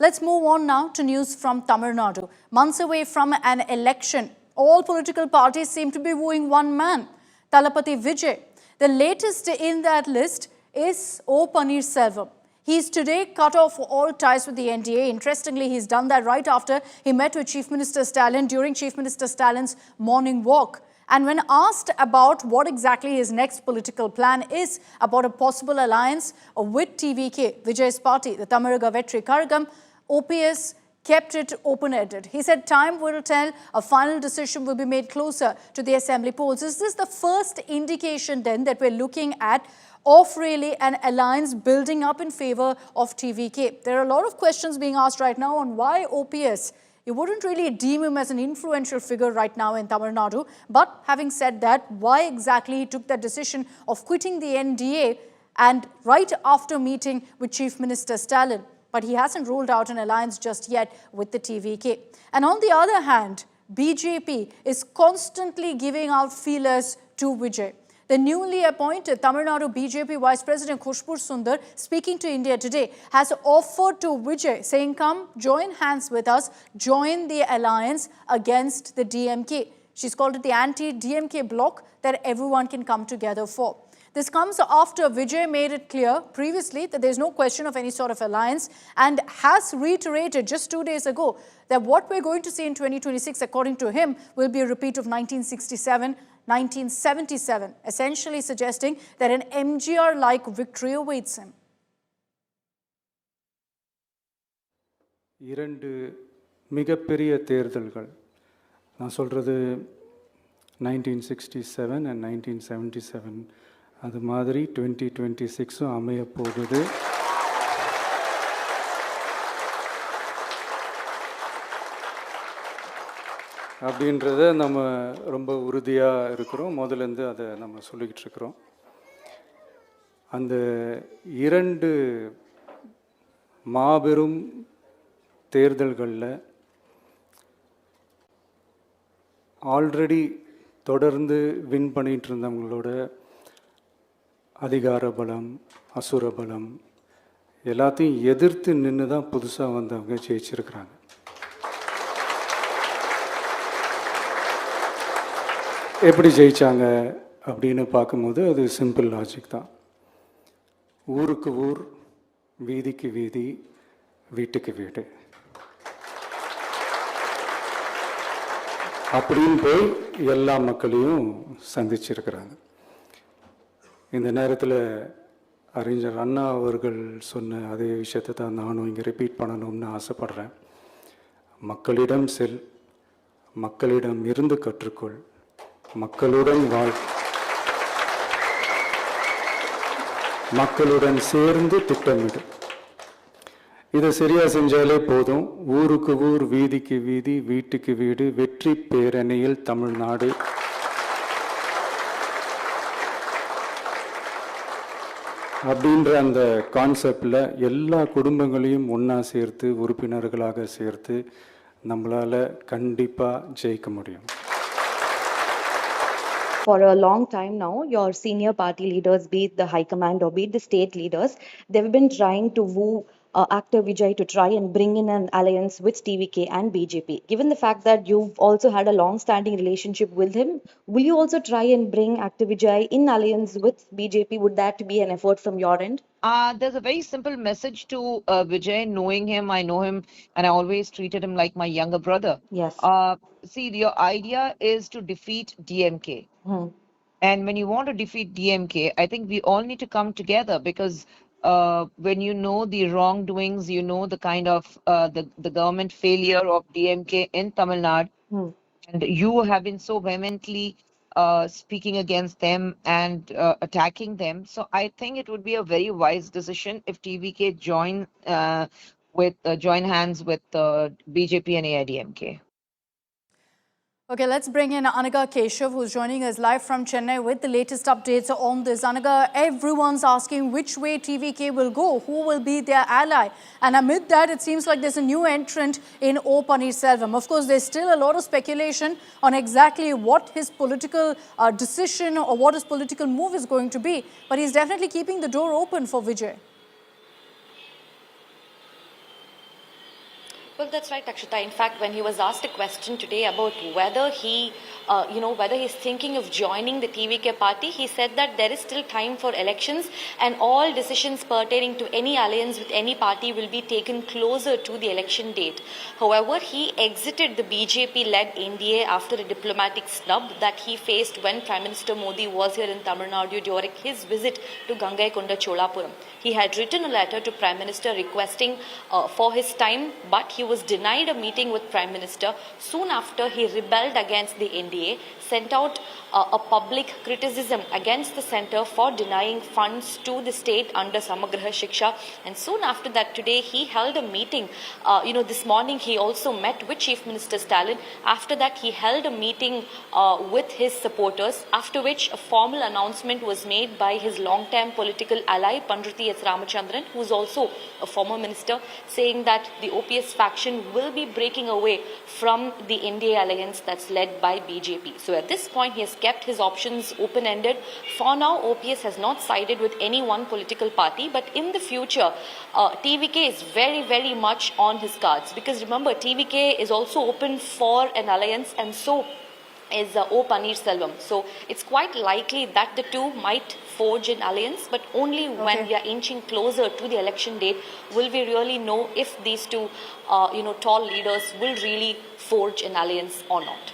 Let's move on now to news from Tamil Nadu. Months away from an election, all political parties seem to be wooing one man, Thalapathy Vijay. The latest in that list is O. Paneerselvam. He's today cut off all ties with the NDA. Interestingly, he's done that right after he met with Chief Minister Stalin during Chief Minister Stalin's morning walk. And when asked about what exactly his next political plan is about a possible alliance with TVK, Vijay's party, the Tamilaga Vettri Kazhagam, OPS kept it open-ended. He said time will tell, a final decision will be made closer to the assembly polls. Is this the first indication then that we're looking at of really an alliance building up in favor of TVK? There are a lot of questions being asked right now on why OPS. You wouldn't really deem him as an influential figure right now in Tamil Nadu. But having said that, why exactly he took that decision of quitting the NDA and right after meeting with Chief Minister Stalin? But he hasn't ruled out an alliance just yet with the TVK. And on the other hand, BJP is constantly giving out feelers to Vijay. The newly appointed Tamil Nadu BJP Vice President Khushboo Sundar, speaking to India Today, has offered to Vijay, saying, come, join hands with us, join the alliance against the DMK. She's called it the anti-DMK bloc that everyone can come together for. This comes after Vijay made it clear previously that there's no question of any sort of alliance and has reiterated just 2 days ago that what we're going to see in 2026, according to him, will be a repeat of 1967, 1977, essentially suggesting that an MGR-like victory awaits him. இரண்டு மிகப்பெரிய தேர்தல்கள் நான் சொல்றது 1967 and 1977 அது மாதிரி 2026 அமைய போகுது. அப்படின்றத நம்ம ரொம்ப உறுதியாக இருக்கிறோம். முதலேருந்து அதை நம்ம சொல்லிக்கிட்டு இருக்கிறோம். அந்த இரண்டு மாபெரும் தேர்தல்களில் ஆல்ரெடி தொடர்ந்து வின் பண்ணிகிட்டு இருந்தவங்களோட அதிகார பலம், அசுர பலம் எல்லாத்தையும் எதிர்த்து நின்று தான் புதுசாக வந்தவங்க ஜெயிச்சிருக்கிறாங்க. எப்படி ஜெயிச்சாங்க அப்படின்னு பார்க்கும்போது அது சிம்பிள் லாஜிக் தான். ஊருக்கு ஊர், வீதிக்கு வீதி, வீட்டுக்கு வீடு அப்படின்னு போய் எல்லா மக்களையும் சந்திச்சிருக்கிறாங்க. இந்த நேரத்தில் அறிஞர் அண்ணா அவர்கள் சொன்ன அதே விஷயத்தை தான் நானும் இங்கே ரிப்பீட் பண்ணணும்னு ஆசைப்படுறேன். மக்களிடம் செல், மக்களிடம் இருந்து கற்றுக்கொள், மக்களுடன் வாழ், மக்களுடன் சேர்ந்து திட்டமிடு. இதை சரியாக செஞ்சாலே போதும். ஊருக்கு ஊர், வீதிக்கு வீதி, வீட்டுக்கு வீடு, வெற்றி பேரணியில் தமிழ்நாடு. அப்படின்ற அந்த கான்செப்டில் எல்லா குடும்பங்களையும் ஒன்றா சேர்த்து, உறுப்பினர்களாக சேர்த்து நம்மளால் கண்டிப்பாக ஜெயிக்க முடியும். For a long time now, your senior party leaders, be it the high command or be it the state leaders, they've been trying to woo actor Vijay to try and bring in an alliance with TVK and BJP. Given the fact that you've also had a long-standing relationship with him, will you also try and bring actor Vijay in alliance with BJP? Would that be an effort from your end? There's a very simple message to Vijay. Knowing him, I know him, and I always treated him like my younger brother. Yes. See, your idea is to defeat DMK. And when you want to defeat DMK, I think we all need to come together because when you know the wrongdoings, you know the kind of the government failure of DMK in Tamil Nadu, and you have been so vehemently speaking against them and attacking them. So I think it would be a very wise decision if TVK join hands with BJP and AIDMK. Okay, let's bring in Anaga Keshav, who's joining us live from Chennai with the latest updates on this. Anaga, everyone's asking which way TVK will go, who will be their ally. And amid that, it seems like there's a new entrant in O. Paneerselvam. Of course, there's still a lot of speculation on exactly what his political decision or what his political move is going to be. But he's definitely keeping the door open for Vijay. Well, that's right, Akshita. In fact, when he was asked a question today about whether whether he's thinking of joining the TVK party, he said that there is still time for elections and all decisions pertaining to any alliance with any party will be taken closer to the election date. However, he exited the BJP-led NDA after a diplomatic snub that he faced when Prime Minister Modi was here in Tamil Nadu during his visit to Gangaikonda Cholapuram. He had written a letter to Prime Minister requesting for his time, but he was denied a meeting with Prime Minister. Soon after, he rebelled against the NDA, sent out a public criticism against the centre for denying funds to the state under Samagraha Shiksha. And soon after that, today, he held a meeting. This morning, he also met with Chief Minister Stalin. After that, he held a meeting with his supporters, after which a formal announcement was made by his long-term political ally, Pandruti S. Ramachandran, who is also a former minister, saying that the OPS faction will be breaking away from the NDA alliance that's led by BJP. So at this point, he has kept his options open-ended. For now, OPS has not sided with any one political party, but in the future, TVK is very, very much on his cards. Because remember, TVK is also open for an alliance, and so is O. Paneerselvam. So it's quite likely that the two might forge an alliance, but only when we are inching closer to the election date will we really know if these two, tall leaders will really forge an alliance or not.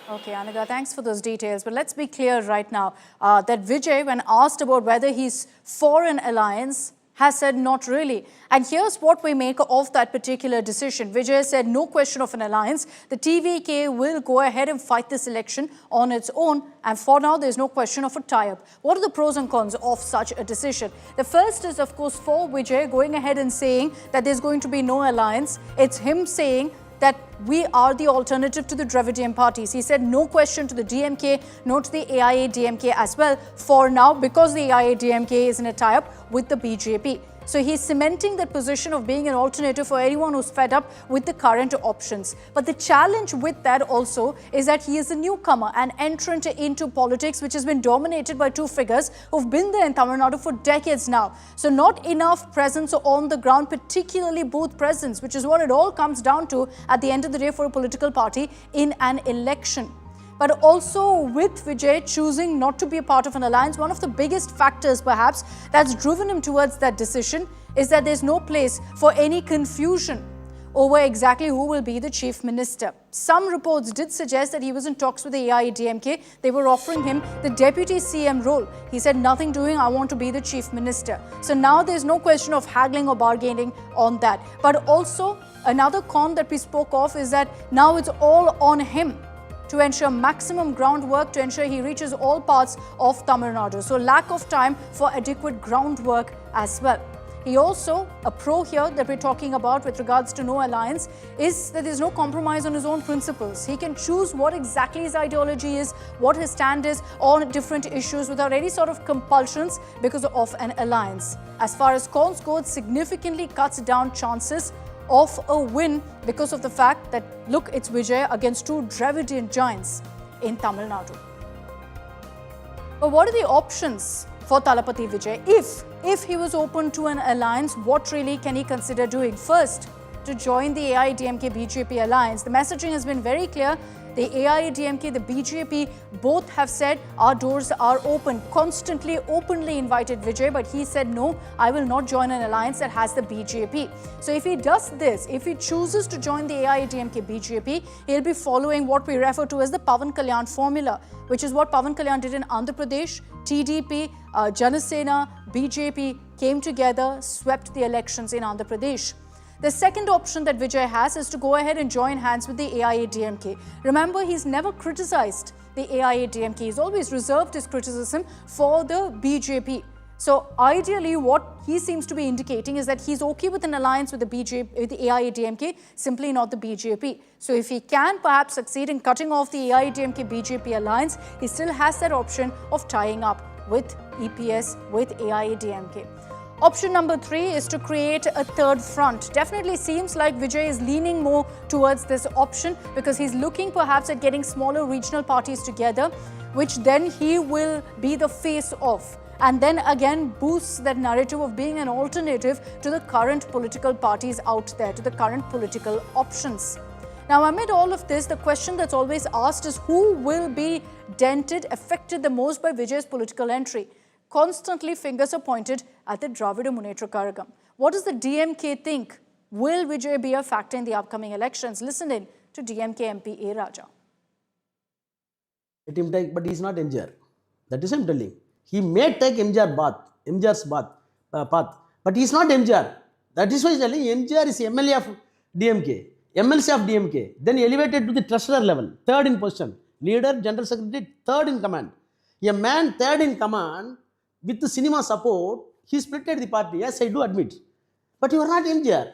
Okay, Anaga, thanks for those details. But let's be clear right now that Vijay, when asked about whether he's for an alliance, has said not really. And here's what we make of that particular decision. Vijay said no question of an alliance. The TVK will go ahead and fight this election on its own. And for now, there's no question of a tie-up. What are the pros and cons of such a decision? The first is, of course, for Vijay going ahead and saying that there's going to be no alliance. It's him saying that we are the alternative to the Dravidian parties. He said no question to the DMK, no to the AIADMK as well for now, because the AIADMK is in a tie-up with the BJP. So he's cementing that position of being an alternative for anyone who's fed up with the current options. But the challenge with that also is that he is a newcomer, an entrant into politics, which has been dominated by two figures who've been there in Tamil Nadu for decades now. So not enough presence on the ground, particularly booth presence, which is what it all comes down to at the end of the day for a political party in an election. But also with Vijay choosing not to be a part of an alliance, one of the biggest factors perhaps that's driven him towards that decision is that there's no place for any confusion over exactly who will be the chief minister. Some reports did suggest that he was in talks with the AIDMK. They were offering him the deputy CM role. He said, nothing doing, I want to be the chief minister. So now there's no question of haggling or bargaining on that. But also another con that we spoke of is that now it's all on him to ensure maximum groundwork, to ensure he reaches all parts of Tamil Nadu. So lack of time for adequate groundwork as well. He also, a pro here that we're talking about with regards to no alliance, is that there's no compromise on his own principles. He can choose what exactly his ideology is, what his stand is on different issues without any sort of compulsions because of an alliance. As far as cons go, it significantly cuts down chances of a win because of the fact that, look, it's Vijay against two Dravidian giants in Tamil Nadu. But what are the options for Thalapathy Vijay? If he was open to an alliance, what really can he consider doing? First, to join the AIDMK-BJP alliance. The messaging has been very clear. The AIADMK, the BJP, both have said our doors are open, constantly, openly invited Vijay, but he said, no, I will not join an alliance that has the BJP. So if he does this, if he chooses to join the AIADMK-BJP, he'll be following what we refer to as the Pawan Kalyan formula, which is what Pawan Kalyan did in Andhra Pradesh. TDP, Janasena, BJP came together, swept the elections in Andhra Pradesh. The second option that Vijay has is to go ahead and join hands with the AIADMK. Remember, he's never criticized the AIADMK. He's always reserved his criticism for the BJP. So ideally, what he seems to be indicating is that he's okay with an alliance with the AIADMK, simply not the BJP. So if he can perhaps succeed in cutting off the AIADMK-BJP alliance, he still has that option of tying up with EPS, with AIADMK. Option number 3 is to create a third front. Definitely seems like Vijay is leaning more towards this option because he's looking perhaps at getting smaller regional parties together, which then he will be the face of. and then again boosts that narrative of being an alternative to the current political parties out there, to the current political options. Now, amid all of this, the question that's always asked is who will be dented, affected the most by Vijay's political entry? Constantly fingers are pointed at the Dravida Munnetra Kazhagam. What does the DMK think? Will Vijay be a factor in the upcoming elections? Listen in to DMK MP A Raja. Let him take, but he is not MJR. That is I'm telling. He may take MJR's path, but he is not MJR. That is why he's telling MJR is MLA of DMK, MLC of DMK, then elevated to the treasurer level, third in position, leader, general secretary, third in command. A man third in command with the cinema support, he splitted the party. Yes, I do admit, but you are not MJR.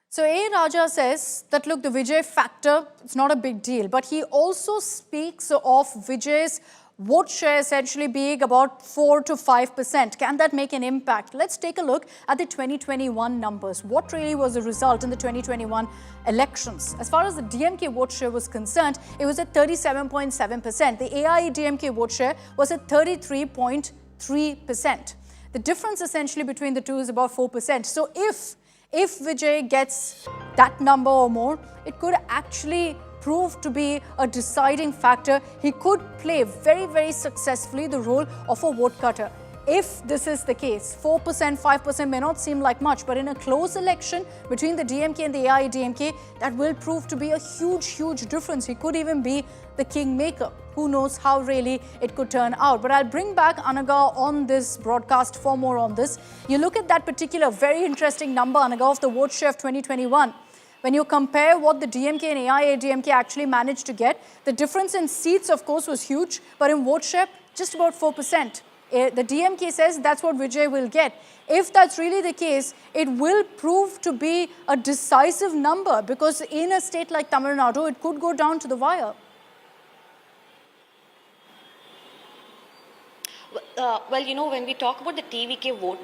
So A. Raja says that, look, the Vijay factor, it's not a big deal. But he also speaks of Vijay's vote share essentially being about 4 to 5%. Can that make an impact? Let's take a look at the 2021 numbers. What really was the result in the 2021 elections? As far as the DMK vote share was concerned, it was at 37.7%. The AIDMK vote share was at 33.3%. The difference essentially between the two is about 4%. So if Vijay gets that number or more, it could actually prove to be a deciding factor. He could play very, very successfully the role of a vote cutter. If this is the case, 4%, 5% may not seem like much, but in a close election between the DMK and the AIDMK, that will prove to be a huge, huge difference. He could even be the kingmaker. Who knows how really it could turn out. But I'll bring back Anaga on this broadcast for more on this. You look at that particular very interesting number, Anaga, of the vote share of 2021. When you compare what the DMK and AIADMK actually managed to get, the difference in seats, of course, was huge, but in vote share, just about 4%. The DMK says that's what Vijay will get. If that's really the case, it will prove to be a decisive number because in a state like Tamil Nadu, it could go down to the wire. Well, you know, when we talk about the TVK vote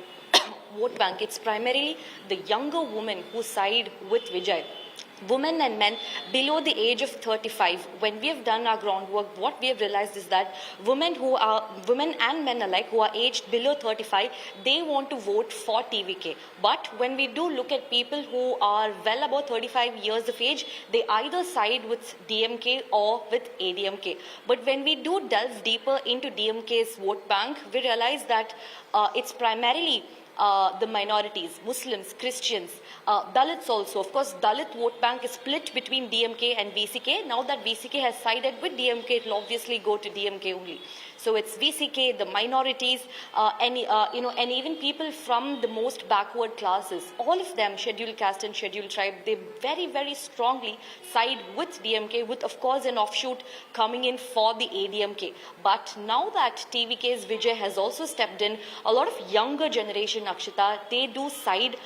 bank, it's primarily the younger women who side with Vijay. Women and men below the age of 35. When we have done our groundwork, what we have realized is that women and men alike who are aged below 35, they want to vote for TVK. But when we do look at people who are well above 35 years of age, they either side with DMK or with ADMK. But when we do delve deeper into DMK's vote bank, we realize that it's primarily the minorities, Muslims, Christians, Dalits also. Of course, Dalit vote bank is split between DMK and VCK. Now that VCK has sided with DMK, it will obviously go to DMK only. So it's VCK, the minorities, and even people from the most backward classes. All of them, scheduled caste and scheduled tribe, they very, very strongly side with DMK, with of course an offshoot coming in for the ADMK. But now that TVK's Vijay has also stepped in, a lot of younger generation, Akshita, they do side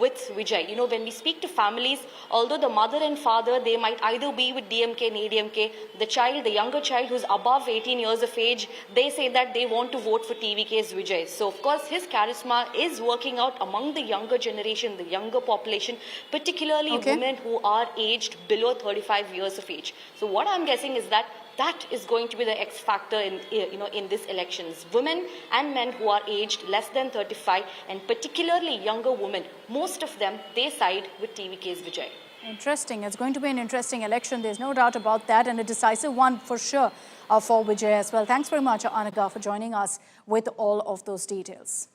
with Vijay. You know, when we speak to families, although the mother and father, they might either be with DMK and ADMK, the child, the younger child who's above 18 years of age, they say that they want to vote for TVK's Vijay. So, of course, his charisma is working out among the younger generation, the younger population, particularly women who are aged below 35 years of age. So, what I'm guessing is that that is going to be the X factor in this elections. Women and men who are aged less than 35, and particularly younger women, most of them, they side with TVK's Vijay. Interesting. It's going to be an interesting election. There's no doubt about that, and a decisive one for sure for Vijay as well. Thanks very much, Anaga, for joining us with all of those details.